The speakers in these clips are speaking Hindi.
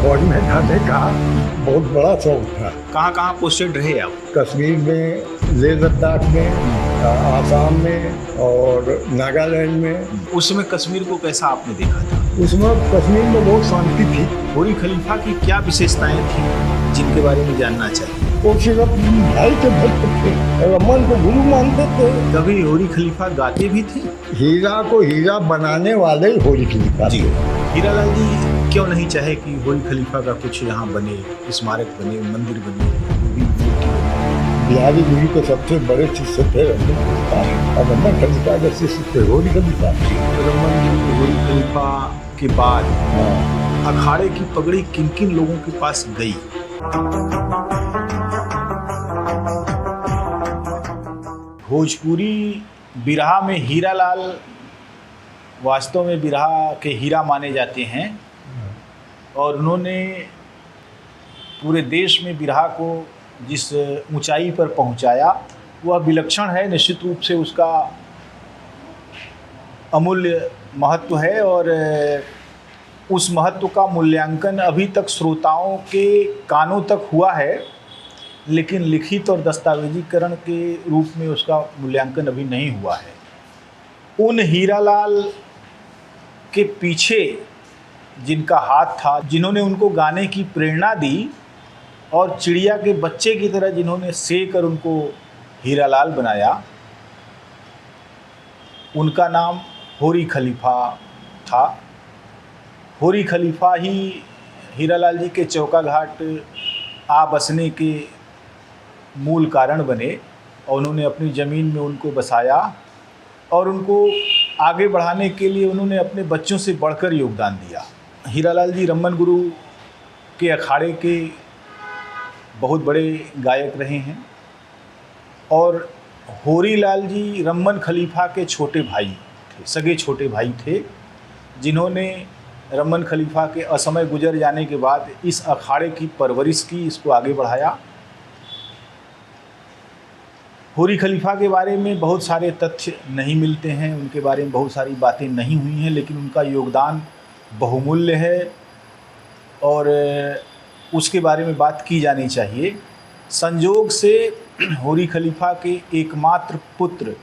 फौज में जाने का बहुत बड़ा शौक था। कहाँ कहाँ पोस्टेड रहे आप? कश्मीर में, लेह लद्दाख में, आसाम में और नागालैंड में। उस समय कश्मीर को कैसा आपने देखा था? उसमें कश्मीर में बहुत शांति थी। होरी खलीफा की क्या विशेषताएं थी जिनके बारे में जानना चाहिए? वो सिर्फ भाई के भक्त थे, रमन को गुरु मानते थे। कभी होरी खलीफा गाते भी थे? हीरा को हीरा बनाने वाले होरी खलीफा जी। थे। हीरालाल जी क्यों नहीं चाहे कि होरी खलीफा का कुछ यहाँ बने, स्मारक बने, मंदिर बने, मूर्ति बने? बिहारी गुरु के सबसे बड़े शिष्य थे रमन खलीफा, और रमन खलीफा के शिष्य थे होरी खलीफा। रमन जी होरी खलीफा के बाद हाँ। अखाड़े की पगड़ी किन किन लोगों के पास गई? भोजपुरी बिरहा में हीरालाल वास्तव में बिरहा के हीरा माने जाते हैं और उन्होंने पूरे देश में बिरहा को जिस ऊंचाई पर पहुंचाया वह विलक्षण है। निश्चित रूप से उसका अमूल्य महत्व है और उस महत्व का मूल्यांकन अभी तक श्रोताओं के कानों तक हुआ है, लेकिन लिखित और दस्तावेजीकरण के रूप में उसका मूल्यांकन अभी नहीं हुआ है। उन हीरालाल के पीछे जिनका हाथ था, जिन्होंने उनको गाने की प्रेरणा दी और चिड़िया के बच्चे की तरह जिन्होंने सेकर उनको हीरालाल बनाया, उनका नाम होरी खलीफा था। होरी खलीफा ही हीरालाल जी के चौका घाट आ बसने के मूल कारण बने और उन्होंने अपनी ज़मीन में उनको बसाया और उनको आगे बढ़ाने के लिए उन्होंने अपने बच्चों से बढ़कर योगदान दिया। हीरालाल जी रमन गुरु के अखाड़े के बहुत बड़े गायक रहे हैं और होरी लाल जी रमन खलीफा के छोटे भाई थे, सगे छोटे भाई थे, जिन्होंने रमन खलीफा के असमय गुजर जाने के बाद इस अखाड़े की परवरिश की, इसको आगे बढ़ाया। होरी खलीफा के बारे में बहुत सारे तथ्य नहीं मिलते हैं, उनके बारे में बहुत सारी बातें नहीं हुई हैं, लेकिन उनका योगदान बहुमूल्य है और उसके बारे में बात की जानी चाहिए। संयोग से होरी खलीफा के एकमात्र पुत्र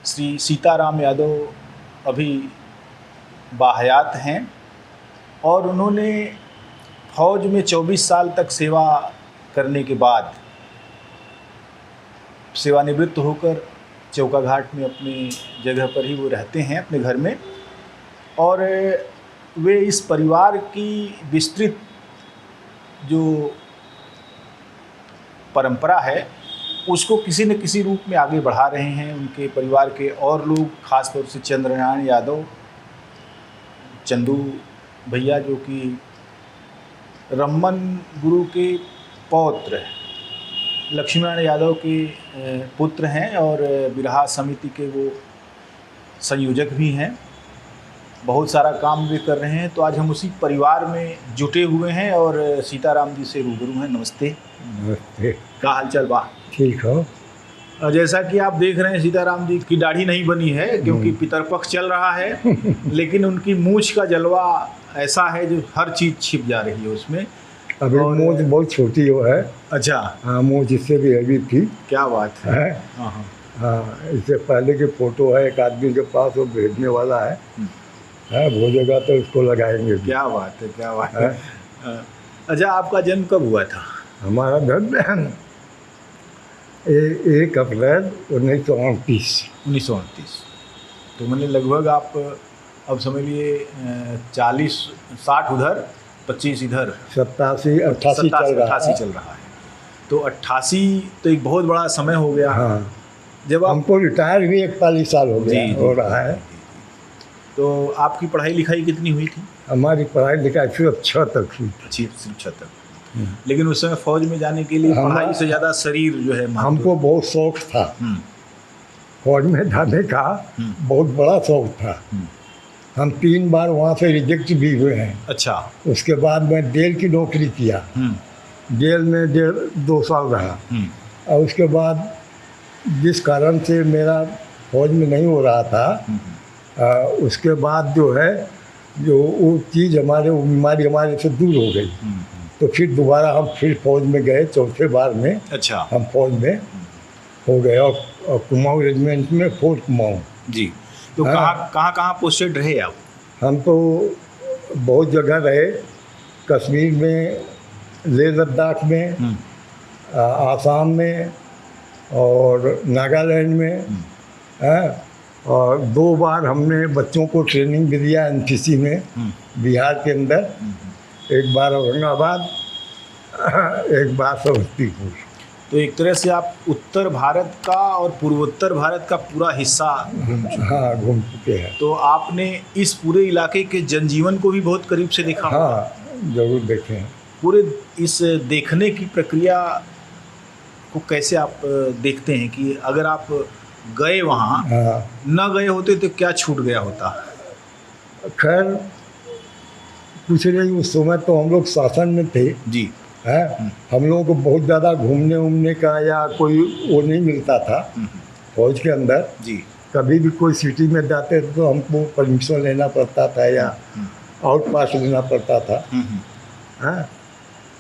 श्री सीताराम यादव अभी बाहयात हैं और उन्होंने फौज में 24 साल तक सेवा करने के बाद सेवानिवृत्त होकर चौका घाट में अपनी जगह पर ही वो रहते हैं, अपने घर में, और वे इस परिवार की विस्तृत जो परंपरा है उसको किसी न किसी रूप में आगे बढ़ा रहे हैं। उनके परिवार के और लोग, खासतौर से चंद्रनारायण यादव, चंदू भैया, जो कि रमन गुरु के पौत्र लक्ष्मीनारायण यादव के पुत्र हैं और बिरहा समिति के वो संयोजक भी हैं। बहुत सारा काम वे कर रहे हैं, तो आज हम उसी परिवार में जुटे हुए हैं और सीताराम जी से रूबरू हैं। नमस्ते। नमस्ते। क्या हाल चाल बा? ठीक हो। जैसा कि आप देख रहे हैं, सीताराम जी की दाढ़ी नहीं बनी है क्योंकि पितरपक्ष चल रहा है, लेकिन उनकी मूंछ का जलवा ऐसा है जो हर चीज़ छिप जा रही है उसमें। अभी मूंछ बहुत छोटी हो है। अच्छा। हाँ, मूंछ इससे भी हैवी थी। क्या बात है। हाँ हाँ, इससे पहले की फ़ोटो है एक आदमी के पास, वो भेजने वाला है, वो जगह तो उसको लगाएंगे। क्या बात है, क्या बात है। अच्छा, आपका जन्म कब हुआ था? हमारा जन्म 1 अप्रैल 1938। 1938। तो मैंने लगभग आप अब समझ लिए 40-60 उधर, 25 इधर, 87-88 चल रहा है। तो 88 तो एक बहुत बड़ा समय हो गया। हाँ, जब हमको रिटायर भी 41 साल हो गया हो रहा है। तो आपकी पढ़ाई लिखाई कितनी हुई थी? हमारी पढ़ाई लिखाई सिर्फ 6 तक हुई थी। सिर्फ 6 तक। लेकिन उस समय फौज में जाने के लिए पढ़ाई से ज़्यादा शरीर जो है, हमको बहुत शौक था। फौज में जाने का बहुत बड़ा शौक था। हम 3 बार वहाँ से रिजेक्ट भी हुए हैं। अच्छा। उसके बाद मैं जेल की नौकरी किया, जेल में 2 साल रहा, और उसके बाद जिस कारण से मेरा फौज में नहीं हो रहा था, उसके बाद जो है जो वो चीज़ वो बीमारी हमारे से दूर हो गई। तो फिर दोबारा हम फिर फौज में गए, चौथे बार में अच्छा हम फौज में हो गए, और कुमाऊँ रेजिमेंट में, फोर्थ कुमाऊँ। जी। तो हाँ। कहाँ पोस्टेड रहे आप? हम तो बहुत जगह रहे, कश्मीर में, लेह लद्दाख में, आसाम में और नागालैंड में। हाँ, और 2 बार हमने बच्चों को ट्रेनिंग भी दिया एनसीसी में, बिहार के अंदर। एक बार औरंगाबाद, एक बार समस्तीपुर। तो एक तरह से आप उत्तर भारत का और पूर्वोत्तर भारत का पूरा हिस्सा घूम चुके हैं। हाँ, घूम चुके हैं। तो आपने इस पूरे इलाके के जनजीवन को भी बहुत करीब से देखा होगा। हाँ, जरूर देखे हैं। पूरे इस देखने की प्रक्रिया को कैसे आप देखते हैं कि अगर आप गए वहाँ, हाँ, न गए होते तो क्या छूट गया होता? खैर कुछ नहीं, उस समय तो हम लोग शासन में थे। जी। है, हम लोगों को बहुत ज़्यादा घूमने उमने का या कोई वो नहीं मिलता था फौज के अंदर। जी। कभी भी कोई सिटी में जाते थे तो हमको परमिशन लेना पड़ता था या आउट पास लेना पड़ता था। हाँ,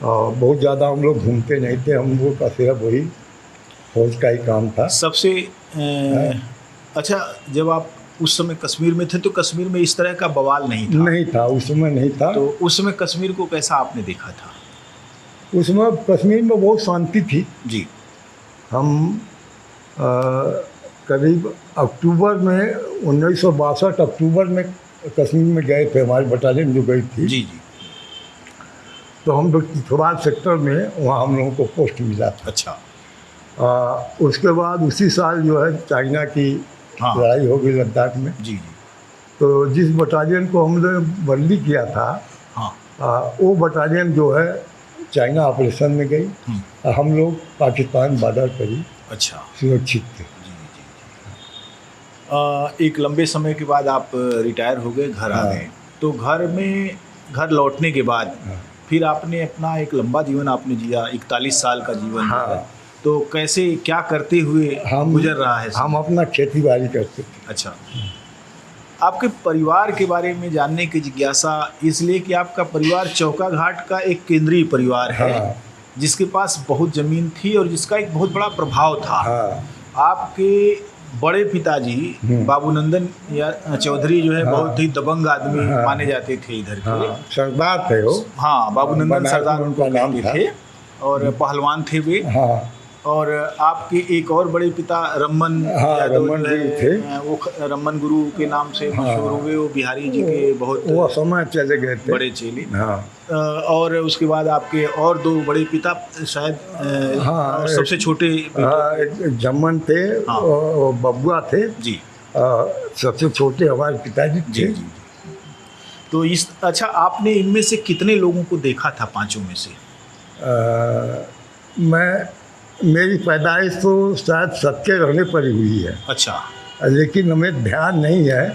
और बहुत ज़्यादा हम लोग घूमते नहीं थे, हम लोग का सिर्फ वही फौज का ही काम था। सबसे अच्छा, जब आप उस समय कश्मीर में थे तो कश्मीर में इस तरह का बवाल नहीं था? नहीं था, उस समय नहीं था। तो उस समय कश्मीर को कैसा आपने देखा था? उस समय कश्मीर में बहुत शांति थी। जी। हम करीब अक्टूबर में 1962 अक्टूबर में कश्मीर में गए थे, हमारी बटालियन जो गई थी। जी जी। तो हम लोग चिथवाल सेक्टर में, वहाँ हम लोगों को पोस्ट मिला था। अच्छा। उसके बाद उसी साल जो है चाइना की हाँ। लड़ाई हो गई लद्दाख में। जी जी। तो जिस बटालियन को हमने बदली किया था, हाँ। वो बटालियन जो है चाइना ऑपरेशन में गई, और हम लोग पाकिस्तान बॉर्डर पर ही अच्छा सुरक्षित थे। जी जी जी। एक लंबे समय के बाद आप रिटायर हो गए, घर आ हाँ। गए। तो घर लौटने के बाद फिर आपने अपना एक लंबा जीवन आपने जिया, 41 साल का जीवन। हाँ। तो कैसे, क्या करते हुए गुजर रहा है? हम अपना खेती बाड़ी करते थे। अच्छा। आपके परिवार के बारे में जानने की जिज्ञासा इसलिए कि आपका परिवार चौका घाट का एक केंद्रीय परिवार है। हाँ। जिसके पास बहुत ज़मीन थी और जिसका एक बहुत बड़ा प्रभाव था। हाँ। आपके बड़े पिताजी बाबूनंदन या चौधरी जो है, बहुत ही दबंग आदमी माने जाते थे इधर के। हाँ, सरदार थे वो। हाँ, बाबूनंदन सरदार उनका नाम थे, और पहलवान थे वे। हाँ। और आपके एक और बड़े पिता रमन यादव रमन जो है, थे। वो रमन गुरु के नाम से मशहूर हुए। वो बिहारी जी के बहुत वो समय चले गए थे, बड़े चेले। हाँ। और उसके बाद आपके और 2 बड़े पिता शायद, हाँ, और सबसे छोटे एक जमन थे, हाँ। और बबुआ थे। जी। सबसे छोटे हमारे पिताजी जी थे। जी। तो अच्छा, आपने इनमें से कितने लोगों को देखा था, 5 में से? मेरी पैदाइश तो शायद सबके रहने पर ही हुई है। अच्छा। लेकिन हमें ध्यान नहीं है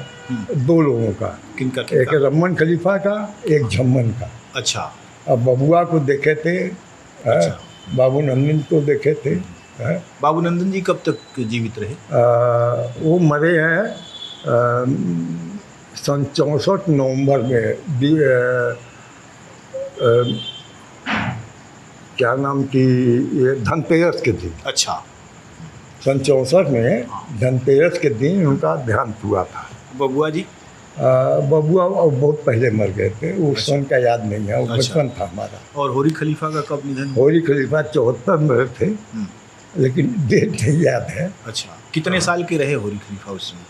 2 लोगों का। किनका? एक रमन खलीफा का, एक झम्मन का। अच्छा। अब बबुआ को देखे थे, अच्छा। बाबू नंदन को देखे थे। बाबू नंदन जी कब तक जीवित रहे? वो मरे हैं सन 64 नवंबर में। क्या नाम की, ये धनतेरस के दिन। अच्छा। सन 64 में धनतेरस के दिन उनका देहांत हुआ था। बबुआ जी? बबुआ बहुत पहले मर गए थे, उस सन का याद नहीं है, वो बचपन था हमारा। और होरी खलीफा का कब निधन? होरी खलीफा 74 में थे, लेकिन डेट नहीं याद है। अच्छा। कितने साल के रहे होरी खलीफा उस समय?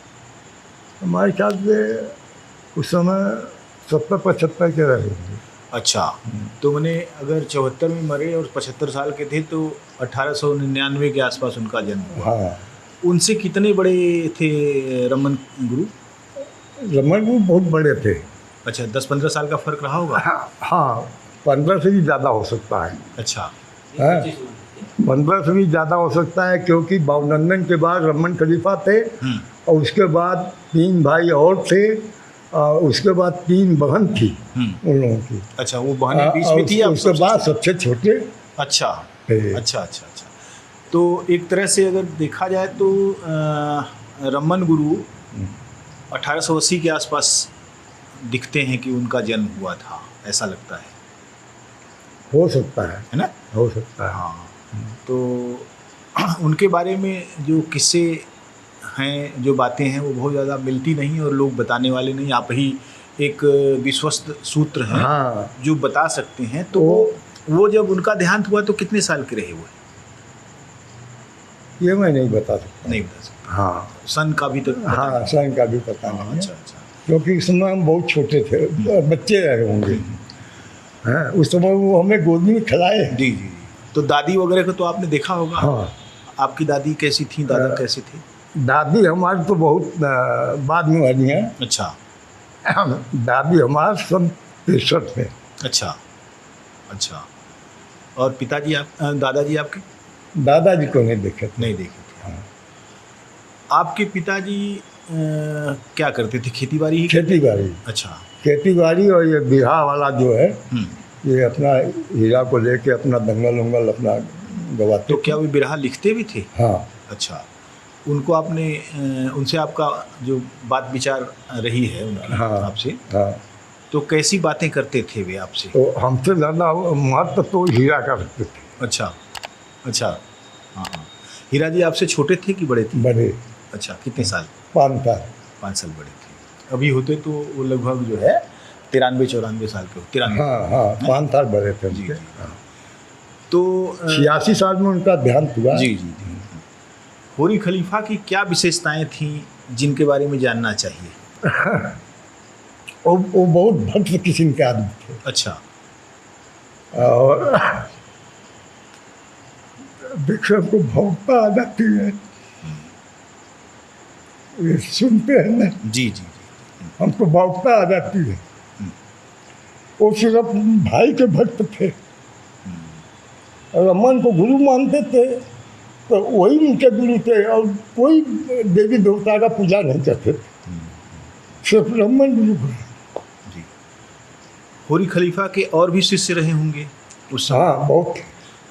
हमारे ख्याल से उस समय 70-75 के रहे होंगे। अच्छा। तो मैंने अगर 74 में मरे और 75 साल के थे तो 1899 के आसपास उनका जन्म हुआ। हाँ। उनसे कितने बड़े थे रमन गुरु? रमन गुरु बहुत बड़े थे। अच्छा, 10-15 साल का फर्क रहा होगा? हाँ, 15 से भी ज़्यादा हो सकता है। अच्छा। 15 से भी ज़्यादा हो सकता है, क्योंकि बाबूनंदन के बाद रमन खलीफा थे, और उसके बाद 3 भाई और थे, उसके बाद 3 बहन थी उन लोगों की। अच्छा, वो बहनें बीच में थी? उसके बाद सबसे छोटे। अच्छा। अच्छा अच्छा अच्छा। तो एक तरह से अगर देखा जाए तो रमन गुरु 1880 के आसपास दिखते हैं कि उनका जन्म हुआ था, ऐसा लगता है हो सकता है ना? हो सकता है। हाँ, तो उनके बारे में जो किस्से हैं, जो बातें हैं, वो बहुत ज़्यादा मिलती नहीं और लोग बताने वाले नहीं। आप ही एक विश्वस्त सूत्र हैं हाँ, जो बता सकते हैं। तो वो जब उनका देहांत हुआ तो कितने साल के रहे हुए? ये मैं नहीं बता सकता। नहीं बता सकते। हाँ सन का भी तो पता हाँ, स्वयं का भी पता नहीं। नहीं है, अच्छा अच्छा। क्योंकि उस समय हम बहुत छोटे थे, बच्चे रहे होंगे। हाँ, उस समय वो हमें गोद में खिलाए। जी जी। तो दादी वगैरह को तो आपने देखा होगा। हाँ, आपकी दादी कैसी थी, दादा कैसे थे? दादी हमारी तो बहुत बाद में बनी है। अच्छा दादी हमारा सन 63 में। अच्छा अच्छा। और पिताजी आप, दादाजी आपके? दादाजी को नहीं देखे थे। नहीं देखे थे। हाँ। आपके पिताजी क्या करते थे? खेती बाड़ी ही? खेती बाड़ी, अच्छा। खेती बाड़ी, और ये बिहार वाला जो है, हम्म। ये अपना हीरा को लेके अपना दंगल उंगल अपना गवाते। तो क्या वो बिरहा लिखते भी थे? हाँ अच्छा। उनको आपने उनसे आपका जो बात विचार रही है उनकी हाँ आपसे, हाँ, तो कैसी बातें करते थे वे आपसे? तो हमसे ज़्यादा महत्व तो हीरा का रखते थे। अच्छा अच्छा। हाँ हाँ। हीरा जी आपसे छोटे थे कि बड़े थे? बड़े अच्छा। कितने साल? 5 साल। 5 साल बड़े थे। अभी होते तो वो लगभग जो है 93-94 साल के हो। 93। हाँ हाँ, 5 साल बड़े थे जी उनके। जी। हाँ। तो 86 साल में उनका देहांत हुआ। जी जी जी। होरी खलीफा की क्या विशेषताएं थीं जिनके बारे में जानना चाहिए? वो बहुत भक्त किस्म के आदमी थे, अच्छा। और देखो हमको भौंकता आ जाती है, ये सुनते हैं ना, जी जी जी। हमको भौंकता आ जाती है। वो सिर्फ भाई के भक्त थे, और अम्मन को गुरु मानते थे, तो वही उनके गुरु थे, और कोई देवी देवता का पूजा नहीं करते थे, सिर्फ ब्राह्मण गुरु थे। जी। होरी खलीफा के और भी शिष्य रहे होंगे उस समय? हाँ, बहुत।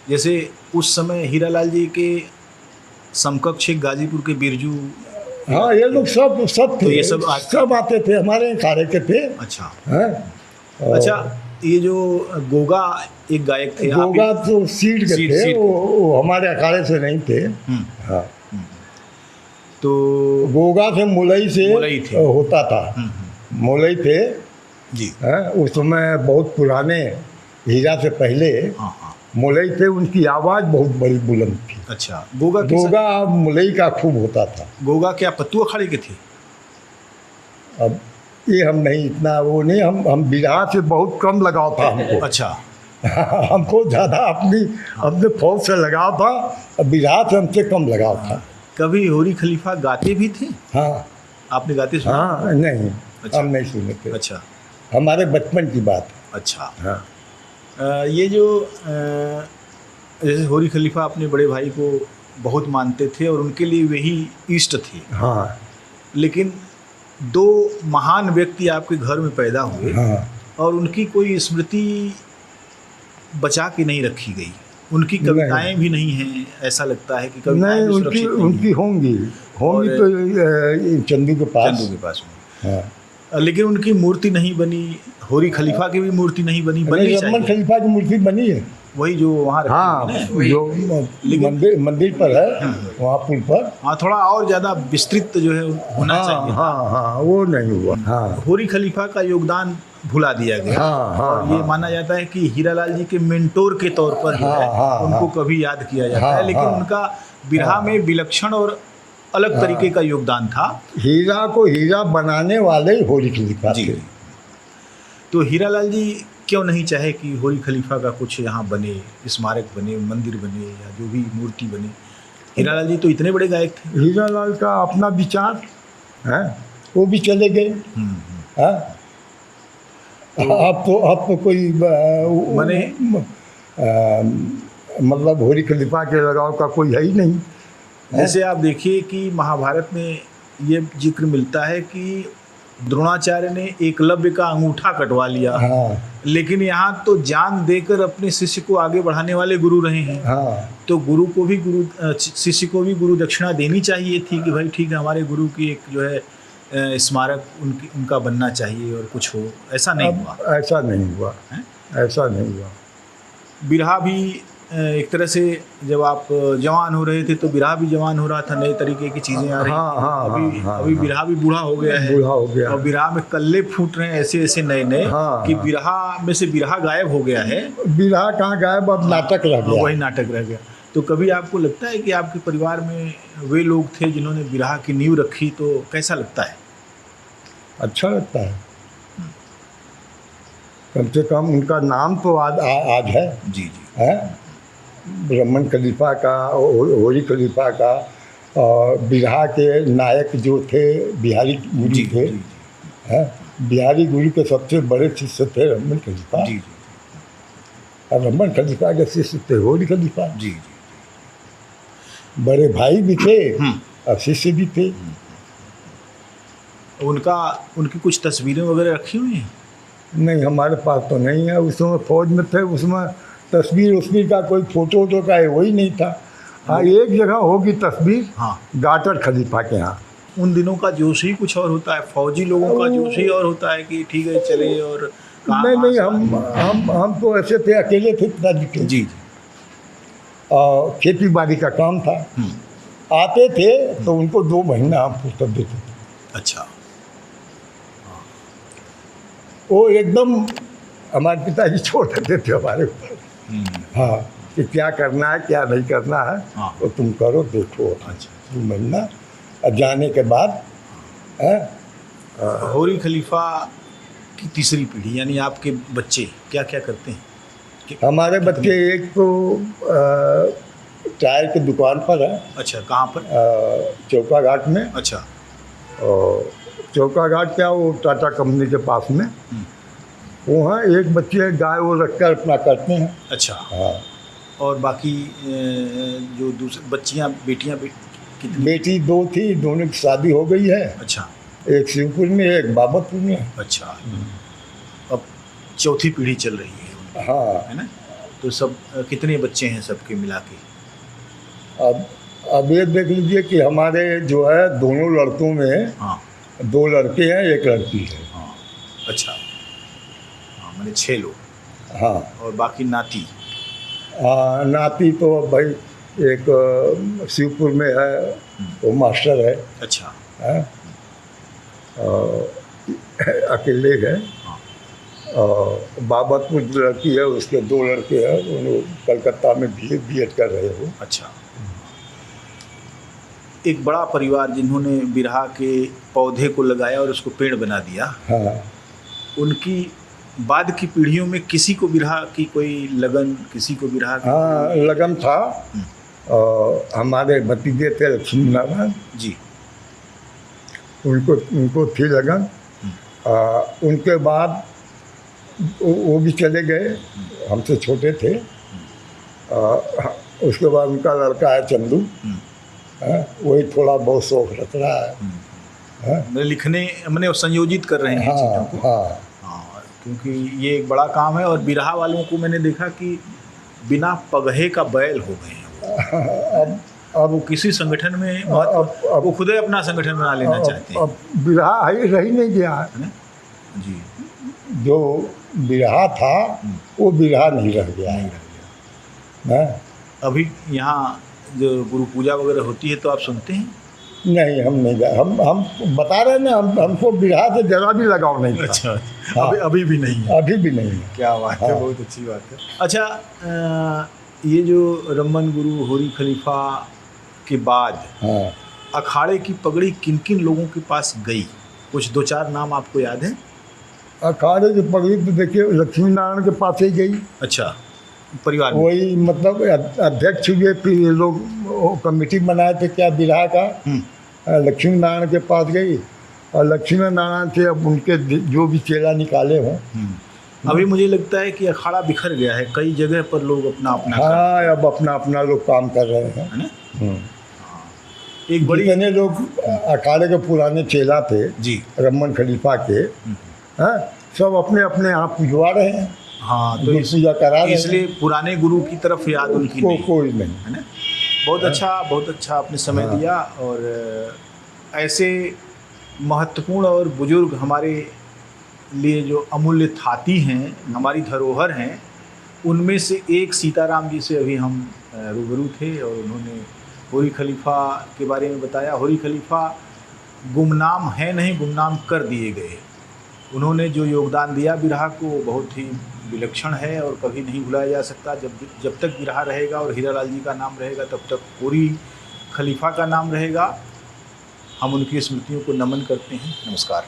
जैसे उस समय हीरालाल जी के समकक्ष एक गाजीपुर के बिरजू। हाँ, ये लोग सब थे, तो ये सब सब आते थे, हमारे अखाड़े के थे। अच्छा हाँ, अच्छा। ये जो गोगा एक गायक थे, आप गोगा तो सीट के थे, सीट। वो हमारे अखाड़े से नहीं थे। हाँ, तो गोगा से मुलई से मुलई थे। होता था, मुलई थे। जी। हाँ, उस समय बहुत पुराने, हीरा से पहले हाँ हाँ। मुलई थे, उनकी आवाज़ बहुत बड़ी बुलंद थी। अच्छा। गोगा गोगा मुलई का खूब होता था। गोगा क्या पत्तू अखाड़े के थे? अब ये हम नहीं, इतना वो नहीं, हम बिरहा से बहुत कम लगाव था हमको। अच्छा। हमको ज़्यादा अपने फौज से लगाव था, और बिरहा से हमसे कम लगाव था। कभी होरी खलीफा गाते भी थे? हाँ आपने गाते सुना? हाँ, नहीं। अच्छा। हम नहीं सुने थे। अच्छा हमारे बचपन की बात है। अच्छा। हाँ ये जो जैसे होरी खलीफा अपने बड़े भाई को बहुत मानते थे और उनके लिए वही इष्ट थे, हाँ लेकिन 2 महान व्यक्ति आपके घर में पैदा हुए, हाँ, और उनकी कोई स्मृति बचा के नहीं रखी गई, उनकी कविताएं भी नहीं हैं, ऐसा लगता है कि कविताएं नहीं, भी उनकी सुरक्षित नहीं उनकी हैं। होंगी तो चंदू के पास। चंदू के पास में। हाँ, लेकिन उनकी मूर्ति नहीं बनी, होरी खलीफा की भी मूर्ति नहीं बनी, बननी रमन चाहिए। खलीफा की मूर्ति बनी है। वही जो वहाँ रखी हाँ, हुई है ना? जो मंदिर पर है, वहाँ पुल पर। हाँ, थोड़ा और ज़्यादा विस्तृत जो है होना हाँ चाहिए। हाँ हाँ, वो नहीं हुआ। हाँ होरी खलीफा का योगदान भुला दिया गया। हाँ हाँ, और ये माना जाता है कि हीरालाल जी के मेंटोर के तौर पर जो है उनको कभी याद किया जाता है, लेकिन उनका बिरहा में विलक्षण और अलग तरीके का योगदान था। हीरा को हीरा बनाने वाले ही होरी खलीफा जी। थे। तो हीरालाल जी क्यों नहीं चाहे कि होरी खलीफा का कुछ यहाँ बने, स्मारक बने, मंदिर बने, या जो भी मूर्ति बने? हीरालाल जी तो इतने बड़े गायक थे। हीरालाल का अपना विचार है, वो भी चले गए। हाँ, अब तो कोई मने मतलब होरी खलीफा के लगाव का कोई है ही नहीं। जैसे आप देखिए कि महाभारत में ये जिक्र मिलता है कि द्रोणाचार्य ने एकलव्य का अंगूठा कटवा लिया। हाँ लेकिन यहाँ तो जान देकर अपने शिष्य को आगे बढ़ाने वाले गुरु रहे हैं। हाँ, तो गुरु को भी शिष्य को भी गुरु दक्षिणा देनी चाहिए थी कि भाई ठीक है, हमारे गुरु की एक जो है स्मारक उनका बनना चाहिए और कुछ हो, ऐसा नहीं हुआ? अब ऐसा नहीं हुआ, हैं? ऐसा नहीं हुआ। बिरहा भी एक तरह से जब आप जवान हो रहे थे तो बिरहा भी जवान हो रहा था, नए तरीके की चीज़ें आ रही हाँ, थी। हाँ, अभी हाँ, अभी हाँ। बिरहा भी बूढ़ा हो गया है, बूढ़ा हो गया। और बिरहा में कल्ले फूट रहे हैं ऐसे ऐसे नए नए हाँ, कि हाँ। बिरहा में से बिरहा गायब हो गया है, बिरहा कहाँ गायब, अब नाटक रह गया। वही नाटक रह गया। तो कभी आपको लगता है कि आपके परिवार में वे लोग थे जिन्होंने बिरहा की नींव रखी, तो कैसा लगता है? अच्छा लगता है, कम से कम उनका नाम तो आज है। जी जी। है रमन खलीफा का, होरी खलीफा का, और बिरहा के नायक जो थे बिहारी गुरु जी थे। जी है बिहारी गुरु के सबसे बड़े शिष्य थे रमन खलीफा, जी और रमन खलीफा के शिष्य थे होरी खलीफा। जी जी। बड़े भाई भी थे और शिष्य भी थे। उनकी कुछ तस्वीरें वगैरह रखी हुई हैं? नहीं, हमारे पास तो नहीं है। उस समय फौज में थे, उसमें तस्वीर का कोई फोटो का है वही नहीं था। हाँ, एक जगह होगी तस्वीर, हाँ। गाटर खलीफा के यहाँ। उन दिनों का जोश ही कुछ और होता है, फौजी लोगों का जोश ही और होता है कि ठीक है चले और काम नहीं, आसान। हम तो ऐसे थे, अकेले थे पिताजी के, जी जी। और खेती बाड़ी का काम था। आते थे तो उनको 2 महीना हम फुर्सत देते थे। अच्छा। वो एकदम हमारे पिताजी छोड़ देते थे हमारे ऊपर। हाँ, कि क्या करना है क्या नहीं करना है, हाँ। तो तुम करो, देखो। अच्छा। 2 महीना और जाने के बाद होरी खलीफा की तीसरी पीढ़ी यानी आपके बच्चे क्या क्या करते हैं? हमारे बच्चे एक तो चाय की दुकान पर है। अच्छा, कहाँ पर? चौका घाट में। अच्छा। और चौका घाट क्या, वो टाटा कंपनी के पास में। वहाँ एक बच्चे गाय वो रखकर अपना करते हैं। अच्छा। हाँ। और बाकी जो दूसरी बच्चियाँ बेटियाँ कितनी? बेटी 2 थी, दोनों की शादी हो गई है। अच्छा। एक शिवपुर में, एक बाबतपुर में। अच्छा। अब चौथी पीढ़ी चल रही है उनकी, हाँ। है ना? तो सब कितने बच्चे हैं सबके मिला के? अब ये देख लीजिए कि हमारे जो है दोनों लड़कों में हाँ 2 लड़के हैं, 1 लड़की है। हाँ। अच्छा। हाँ, मैंने 6 लोग। हाँ। और बाकी नाती? नाती तो भाई एक शिवपुर में है, वो मास्टर है। अच्छा। है? अकेले है। हाँ। और बाबतपुर लड़की है, उसके 2 लड़के हैं, उन्होंने कलकत्ता में बीएड कर रहे हो। अच्छा। एक बड़ा परिवार जिन्होंने बिरहा के पौधे को लगाया और उसको पेड़ बना दिया। हाँ। उनकी बाद की पीढ़ियों में किसी को बिरहा की कोई लगन, किसी को बिरहा की? हाँ, लगन था। और हमारे भतीजे थे लक्ष्मी नारायण जी। उनको थी लगन। उनके बाद वो भी चले गए, हमसे छोटे थे। उसके बाद उनका लड़का है चंदू। वही थोड़ा बहुत शौक रख रहा है। मैंने लिखने मैंने संयोजित कर रहे हैं हाँ, चीज़ों को। हाँ। हाँ, क्योंकि ये एक बड़ा काम है और बिरहा वालों को मैंने देखा कि बिना पगहे का बैल हो गए हैं। अब वो किसी संगठन में वो खुद ही अपना संगठन बना लेना चाहते हैं। अब बिरहा रह ही नहीं गया है ना? जी। जो बिरहा था वो बिरहा नहीं रह गया नहीं है। रह गया। हैं? अभी यहाँ जो गुरु पूजा वगैरह होती है तो आप सुनते हैं? नहीं, हम नहीं गए। हम बता रहे हैं ना, हमको बिरहा से जरा भी लगाव नहीं था। अच्छा। हाँ। अभी भी नहीं है? अभी भी नहीं है। क्या बात है, हाँ। बहुत अच्छी बात है। अच्छा, ये जो रमन गुरु होरी खलीफा के बाद हाँ। अखाड़े की पगड़ी किन किन लोगों के पास गई? कुछ 2-4 नाम आपको याद है? अखाड़े की पगड़ी तो देखिए लक्ष्मी नारायण के पास ही गई। अच्छा, परिवार में? वही मतलब अध्यक्ष हुए, फिर ये लोग वो कमेटी बनाए थे क्या बिरहा का। लक्ष्मी नारायण के पास गई, और लक्ष्मी नारायण से अब उनके जो भी चेला निकाले हों। अभी मुझे लगता है कि अखाड़ा बिखर गया है, कई जगह पर लोग अपना अपना हाँ, अब अपना अपना लोग काम कर रहे हैं। है ना? एक बड़ी जितने लोग अखाड़े के पुराने चेला थे जी। रमन खलीफा के, हैं, सब अपने अपने यहाँ पुजवा रहे हैं। हाँ, तो पूजा करा रहे हैं। इसलिए पुराने गुरु की तरफ याद उनकी नहीं कोई नहीं है ना? बहुत अच्छा आपने समय दिया। और ऐसे महत्वपूर्ण और बुजुर्ग हमारे लिए जो अमूल्य थाती हैं, हमारी धरोहर हैं, उनमें से एक सीताराम जी से अभी हम रूबरू थे और उन्होंने होरी खलीफा के बारे में बताया। होरी खलीफा गुमनाम है नहीं, गुमनाम कर दिए गए। उन्होंने जो योगदान दिया बिरहा को बहुत ही विलक्षण है और कभी नहीं भुलाया जा सकता। जब तक बिरहा रहेगा और हीरालाल जी का नाम रहेगा तब तक होरी खलीफा का नाम रहेगा। हम उनकी स्मृतियों को नमन करते हैं। नमस्कार।